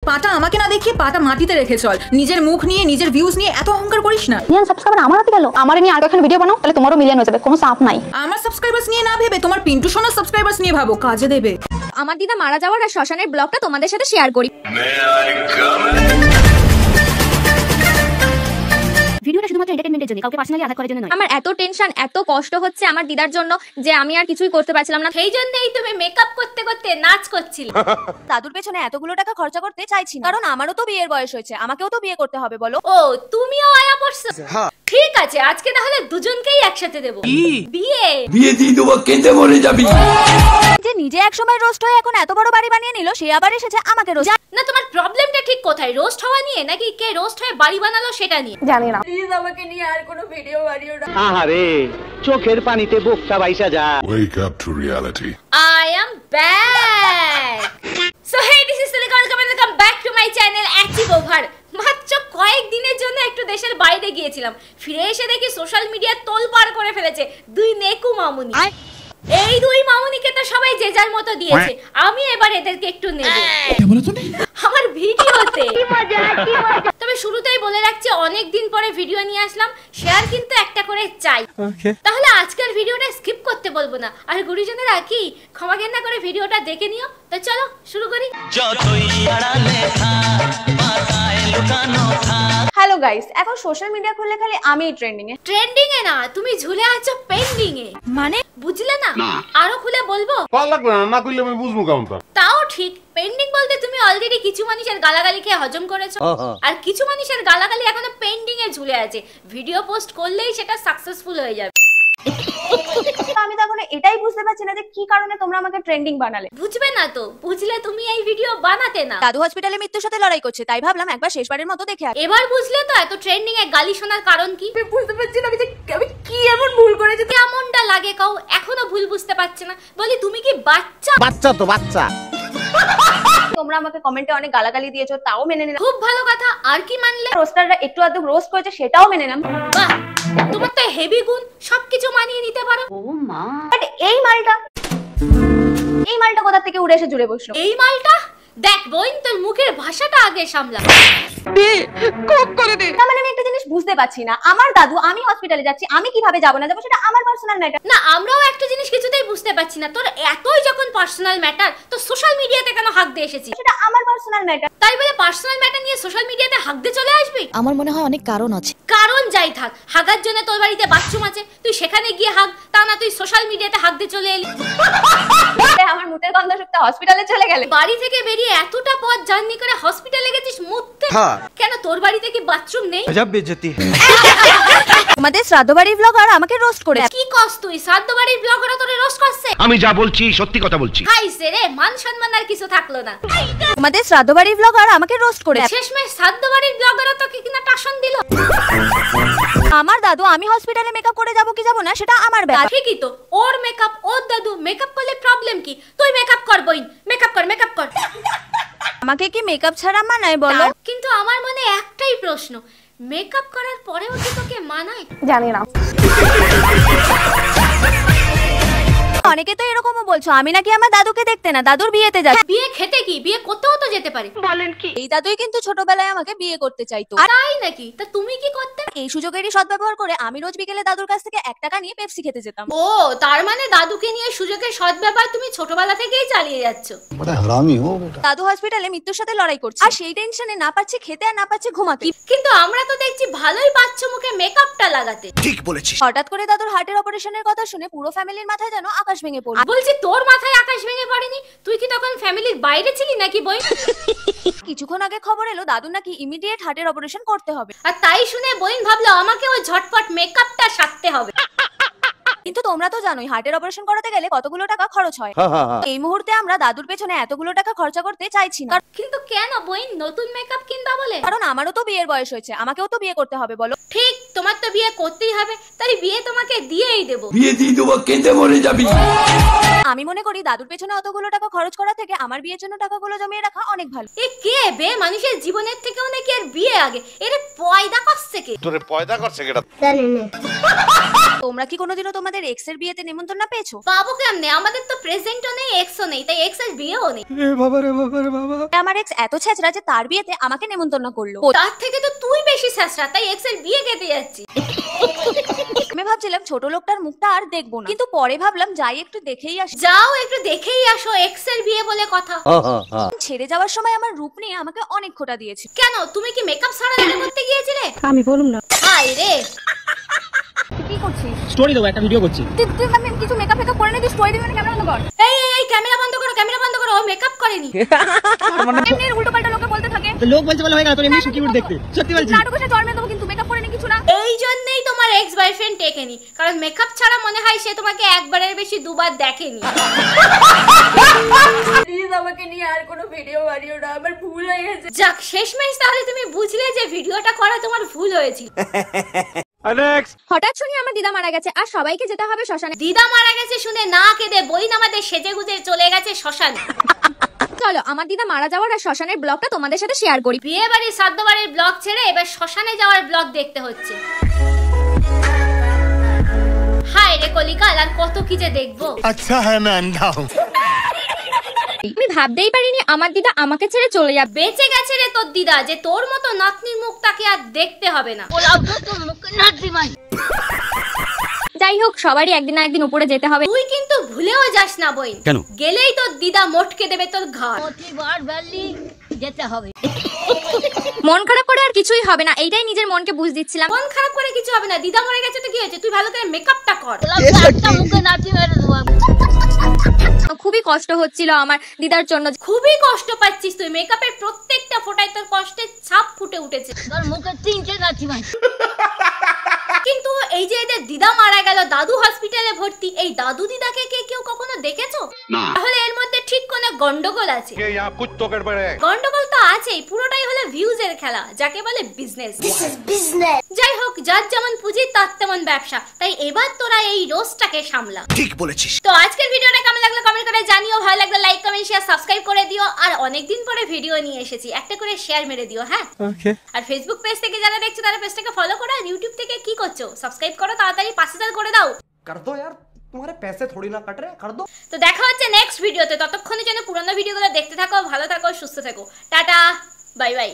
পাটা আমাকে না দেখিয়ে পাটা মাটিতে রেখে চল। নিজের মুখ নিয়ে নিজের ভিউজ নিয়ে এত অহংকার করিস না। মিলিয়ন সাবস্ক্রাইবার আমার হাতে গেল, আমার নিয়ে আর কখন ভিডিও বানাও তাহলে তোমারও মিলিয়ন হয়ে যাবে, কোনো চাপ নাই। আমার সাবস্ক্রাইবার্স নিয়ে না ভেবে তোমার পিন্টু সোনার সাবস্ক্রাইবার্স নিয়ে ভাবো, কাজে দেবে। আমার দিদা মারা যাওয়ার আর শ্মশানের ব্লগটা তোমাদের সাথে শেয়ার করি। ভিডিওটা শুধুমাত্র এন্টারটেইনমেন্টের জন্য, কাউকে পার্সোনালি আঘাত করার জন্য নয়। আমার এত টেনশন এত কষ্ট হচ্ছে আমার দিদার জন্য যে আমি আর কিছুই করতে পারছিলাম না। সেই জন্যই তুমি মেকআপ করতে করতে নাচ করছিলে। দাদুর পেছনে এতগুলো টাকা খরচা করতে চাইছি না, কারণ আমারও তো বিয়ের বয়স হয়েছে, আমাকেও তো বিয়ে করতে হবে বলো। ও তুমিও আয়া পড়ছো? ঠিক আছে, আজকে তাহলে দুজনকেই একসাথে দেব। বিয়ে বিয়ে দিয়ে দেবো, কেঁদে মরে যাবি। যে নিজে একসময় রোস্ট হয়ে এখন এত বড় বাড়ি বানিয়ে নিল, সে আবার এসেছে আমাকে রোস্ট। না, তোমার প্রবলেমটা ঠিক কোথায়? রোস্ট হওয়া নিয়ে নাকি কে রোস্ট হয়ে বাড়ি বানালো সেটা নিয়ে? জানি না। প্লিজ আমাকে নিয়ে আর কোনো ভিডিও বানিও না। আহারে চোখের পানিতে বুকটা বাইসা যা। Wake up to reality. I am back. So hey, this is Silika. Welcome back to my channel Active Over. মাত্র কয়েকদিনের জন্য একটু দেশের বাইরে গিয়েছিলাম, ফিরে এসে দেখি সোশ্যাল মিডিয়া তোলপাড় করে ফেলেছে দুই নেকু মামুনি। এই দুই মামুনিকে তো সবাই যে যার মতো দিয়েছে, আমি এবার এদেরকে একটু নেব আমার ভিডিওতে। তবে শুরুতেই বলে রাখছি, অনেক দিন পরে ভিডিও নিয়ে আসলাম, শেয়ার কিন্তু একটা করে চাই। তাহলে আজকের ভিডিওটা স্কিপ করতে বলবো না, আর গুরুজনেরা কি ক্ষমা ঘেন্না করে ভিডিওটা দেখে নিও। তো চলো শুরু করি। হ্যালো গাইস, এখন সোশ্যাল মিডিয়া খুললে খালি আমিই ট্রেন্ডিং এ না, তুমি ঝুলে আছো পেন্ডিং এ। মানে বুঝলে না? আরো খুলে বলবো? লাগবে না, না কইলে আমি বুঝবো কেমনটা। তাও ঠিক, পেন্ডিং বলতে তুমি অলরেডি কিছু মানুষের গালাগালি খেয়ে হজম করেছো, আর কিছু মানুষের গালাগালি এখনো পেন্ডিং এ ঝুলে আছে। ভিডিও পোস্ট করলেই সেটা সাকসেসফুল হয়ে যাবে। আমি তখন এটাই বুঝতে পারছি না যে কি কারণে তোমরা আমাকে ট্রেন্ডিং বানালে। বুঝবে না তো, বুঝলে তুমি এই ভিডিও বানাতে না। দাদু হসপিটালে মৃত্যুর সাথে লড়াই করছে, তাই ভাবলাম একবার শেষবারের মতো দেখে আসি। এবার বুঝলে তো এত ট্রেন্ডিং এ গালি শোনার কারণ কি? বুঝতে পারছি না আমি কি এমন ভুল করেছি, কেমনটা লাগে কাউ এখনো ভুল বুঝতে পারছে না। বলি তুমি কি বাচ্চা? বাচ্চা তো বাচ্চা। তোমরা আমাকে কমেন্টে অনেক গালাগালি দিয়েছো, তাও মেনে নিলাম। খুব ভালো কথা, আর কি মানলে? রোস্টাররা একটু আধটু রোস্ট করেছে, সেটাও মেনে নিলাম। বাহ, তোমার তো হেভি গুণ, সবকিছু মানিয়ে নিতে পারো। ও মা, বাট এই মালটা কোথা থেকে উড়ে এসে জুড়ে বসলো? এই মালটা দেখ বোন, তোর মুখের ভাষাটা আগে সামলা। মানে আমি একটা জিনিস বুঝতে পারছি না, আমার দাদু, আমি হসপিটালে যাচ্ছি, আমি কিভাবে যাবো না যাবো সেটা আমার পার্সোনাল ম্যাটার না। আমরাও একটা জিনিস কিছুতেই বুঝতে পারছি না, তোর এতই যখন পার্সোনাল ম্যাটার, তো সোশ্যাল মিডিয়াতে কেন হাঁক দিয়ে এসেছিস? সেটা আমার পার্সোনাল ম্যাটার। তাই বলে পার্সোনাল ম্যাটার নিয়ে সোশ্যাল মিডিয়াতে হাঁক দিয়ে চলে আসবি? আমার মনে হয় অনেক কারণ আছে। কারণ যাই থাক, হাগার জন্য তোর বাড়িতে বাথরুম আছে, তুই সেখানে গিয়ে হাগ, তা না তুই সোশ্যাল মিডিয়াতে হাঁক দিয়ে চলে এলি। আমার মুতের গন্ধ শুকতে হসপিটালে চলে গেলে। বাড়ি থেকে বেরিয়ে এতটা পথ জার্নি করে হসপিটালে গেছিস মুততে? কেন তোর বাড়িতে কি বাথরুম নেই? তোমাদের শ্রাদ্ধ বাড়ির ব্লগার আমাকে রোস্ট করে। কি কস তুই? শ্রাদ্ধ বাড়ির ব্লগাররা তোরে রোস্ট করছে? আমি যা বলছি সত্যি কথা বলছি। খাইছে রে, মান সম্মান আর কিছু থাকলো না। তোমাদের শ্রাদ্ধ বাড়ির ব্লগার আমাকে রোস্ট করে। শেষমেশ শ্রাদ্ধ বাড়ির ব্লগাররা তোকে কিনা টাশন দিল। আমার দাদু, আমি হসপিটালে মেকআপ করে যাবো কি যাবো না সেটা আমার ব্যাপার। ঠিকই তো, ওর মেকআপ, ওর দাদু মেকআপ করলে প্রবলেম কি? তুই মেকআপ কর বইন, মেকআপ কর। আমাকে কি মেকআপ ছাড়া মানায় বলো? কিন্তু আমার মনে একটাই প্রশ্ন, মেকআপ করার পরেও কি তোকে মানায়? জানি না। অনেকে তো এরকমও বলছো আমি নাকি আমার দাদুকে দেখতে না, দাদুর বিয়েতে যাচ্ছি। বিয়ে খেতে কি? বিয়ে করতেও তো যেতে পারে। বলেন কি? এই দাদুই কিন্তু ছোটবেলায় আমাকে বিয়ে করতে চাইতো। তাই নাকি? তা তুমি কি করতে? এই সুযোগেরই সদ্ব্যবহার করে আমি রোজ বিকেলে দাদুর কাছ থেকে 1 টাকা নিয়ে পেপসি খেতে যেতাম। ও, তার মানে দাদুকে নিয়ে সুযোগের সদ্ব্যবহার তুমি ছোটবেলা থেকেই চালিয়ে যাচ্ছ। দাদু হসপিটালে মৃত্যুর সাথে লড়াই করছে, আর সেই টেনশনে না পারছি খেতে আর না পারছি ঘুমাতে। কিন্তু আমরা তো দেখছি ভালোই পাচ্ছ মুখে মেকআপটা লাগাতে। ঠিক বলেছিস। হঠাৎ করে দাদুর হার্টের অপারেশনের কথা শুনে পুরো ফ্যামিলির মাথায় যেন আকাশ ভেঙে পড়ল। বলছি তোর মাথায় আকাশ ভেঙে পড়েনি? তুই কি তখন ফ্যামিলির বাইরে ছিলি নাকি বই? কিছুক্ষণ আগে খবর এলো দাদু নাকি ইমিডিয়েট হার্টের অপারেশন করতে হবে। আর তাই শুনে বইন ভাবলো আমাকে ওই ঝটপট মেকআপটা সারতে হবে। কিন্তু তোমরা তো জানোই হার্টের অপারেশন করাতে গেলে কতগুলো টাকা খরচ হয়। এই মুহূর্তে আমরা দাদুর পেছনে এতগুলো টাকা খরচা করতে চাইছি না। কিন্তু কেন বইন, নতুন মেকআপ কিনবা বলে? কারণ আমারও তো বিয়ের বয়স হয়েছে, আমাকেও তো বিয়ে করতে হবে বলো। ঠিক, তোমার তো বিয়ে করতেই হবে, তাই বিয়ে তোমাকে দিয়েই দেবো। বিয়ে দিয়ে দেবো, কেঁদে মরে যাবি। আমি মনে করি দাদুর পেছনে অতগুলো টাকা খরচ করা থেকে আমার বিয়ের জন্য টাকাগুলো জমিয়ে রাখা অনেক ভালো। এ কে বে? মানুষের জীবনের থেকেও নাকি আর বিয়ে আগে? এর পয়দা করছে কে? তোরে পয়দা করছে কেডা? জানি না। তোমরা কি কোনোদিনও তোমাদের এক্স এর বিয়েতে নেমন্তন্ন পেয়েছো? পাবো কেমনে, আমাদের তো প্রেজেন্টও নেই এক্সও নেই, তাই এক্স এর বিয়েও নেই। আমার এক্স এত ছেঁচড়া যে তার বিয়েতে আমাকে নেমন্তন্ন করলো। তার থেকে তো তুই বেশি ছেঁচড়া, তাই এক্স এর বিয়ে কেটে যাচ্ছি। আমি ভাবছিলাম ছোট লোকটার মুখটা আর দেখবো না, কিন্তু পরে ভাবলাম যাই একটু দেখেই আসি। যাও একটু দেখেই আসো, এক্স এর বিয়ে বলে কথা। ছেড়ে যাওয়ার সময় আমার রূপ নিয়ে আমাকে অনেক খোঁটা দিয়েছে। কেন, তুমি কি মেকআপ ছাড়া বিয়ে করতে গিয়েছিলে? আমি বলুম না। হাই রে, কি করছিস? স্টোরি দেবো, একটা ভিডিও করছি। তুই আমি কিছু মেকআপ ফেকআপ করে নি, তুই স্টোরি দিবি না? ক্যামেরা বন্ধ কর। এই ক্যামেরা বন্ধ করো, ক্যামেরা বন্ধ করো, ও মেকআপ করেনি। এমনি উল্টো পাল্টা লোকে বলতে থাকে। তো লোক বলছে বলে হয়ে গেল, তোর এমনি কিউট দেখতে, সত্যি বলছি। নাটক এসে জন্মে দেবো, কিন্তু মেকআপ করে নি কিছু না। এই জন্যই তোমার এক্স বয়ফ্রেন্ড টেকেনি, কারণ মেকআপ ছাড়া মনে হয় সে তোমাকে একবারের বেশি দুবার দেখেনি। প্লিজ আমাকে নিয়ে আর কোনো ভিডিও বানিও না, আমার ভুল হয়ে গেছে। যাক, শেষমেশ তাহলে তুমি বুঝলে যে ভিডিওটা করা তোমার ভুল হয়েছিল। হঠাৎ শুনি আমার দিদা মারা গেছে আর সবাইকে যেতে হবে শ্মশানে। দিদা মারা গেছে শুনে না কেঁদে বই নামাতে সেজে গুজে চলে গেছে শ্মশানে। চলো আমার দিদা মারা যাওয়ার আর শ্মশানের ব্লগটা তোমাদের সাথে শেয়ার করি। বিয়ে বাড়ি শ্রাদ্ধ বাড়ির ব্লগ ছেড়ে এবার শ্মশানে যাওয়ার ব্লগ দেখতে হচ্ছে। হায় রে কলিকাল, আর কত কি যে দেখবো। अच्छा है मैं अंधा हूँ। আমি ভাবতেই পারিনি আমার দিদা আমাকে ছেড়ে চলে যাবে। বেঁচে গেছে রে তোর দিদা, যে তোর মতো নাতনির মুখ তাকে আর দেখতে হবে না। যাই হোক, সবারই একদিন না একদিন উপরে যেতে হবে। তুই কিন্তু ভুলেও যাস না বই, কেন? গেলেই তোর দিদা মোটকে দেবে তোর ঘাড়। মন খারাপ করে আর কিছুই হবে না, এইটাই নিজের মনকে বুঝ দিচ্ছিলাম। মন খারাপ করে কিছু হবে না, দিদা মরে গেছে তো কি হয়েছে, তুই ভালো করে মেকআপটা কর। খুবই কষ্ট হচ্ছিল আমার দিদার জন্য। খুবই কষ্ট পাচ্ছিস তুই, মেকআপের প্রত্যেকটা ফোঁটায় তোর কষ্টের ছাপ ফুটে উঠেছে। কিন্তু এই যে এদের দিদা মারা গেল, দাদু হসপিটালে ভর্তি, এই দাদু দিদাকে কেউ কখনো দেখেছো? তাহলে এর মধ্যে ঠিক কোনো গন্ডগোল আছে। গন্ডগোল তো আছেই, পুরোটাই হলো ভিউজ এর খেলা, যাকে বলে বিজনেস। যাই হোক, যার যেমন পুঁজি তার তেমন ব্যবসা, তাই এবার তোরা এই রোজটাকে সামলা। ঠিক বলেছিস। তো আজকের ভিডিওটা কেমন লাগলো কমেন্ট করে জানিও, ভালো লাগলে লাইক কমেন্ট শেয়ার সাবস্ক্রাইব করে দিও, আর অনেকদিন পরে ভিডিও নিয়ে এসেছি, একটা করে শেয়ার মেরে দিও। হ্যাঁ, আর ফেসবুক পেজ থেকে যারা দেখছো তারা পেজটাকে ফলো করো, আর ইউটিউব থেকে কি করছো সাবস্ক্রাইব করো, তাড়াতাড়ি 5000 করে দাও। कर दो यार, तुम्हारे पैसे थोड़ी ना कट रहे, कर दो। তো দেখা হচ্ছে নেক্সট ভিডিওতে, ততক্ষণের জন্য পুরোনো ভিডিওগুলো দেখতে থাকো, ভালো থাকো, সুস্থ থাকো, টাটা, বাই বাই।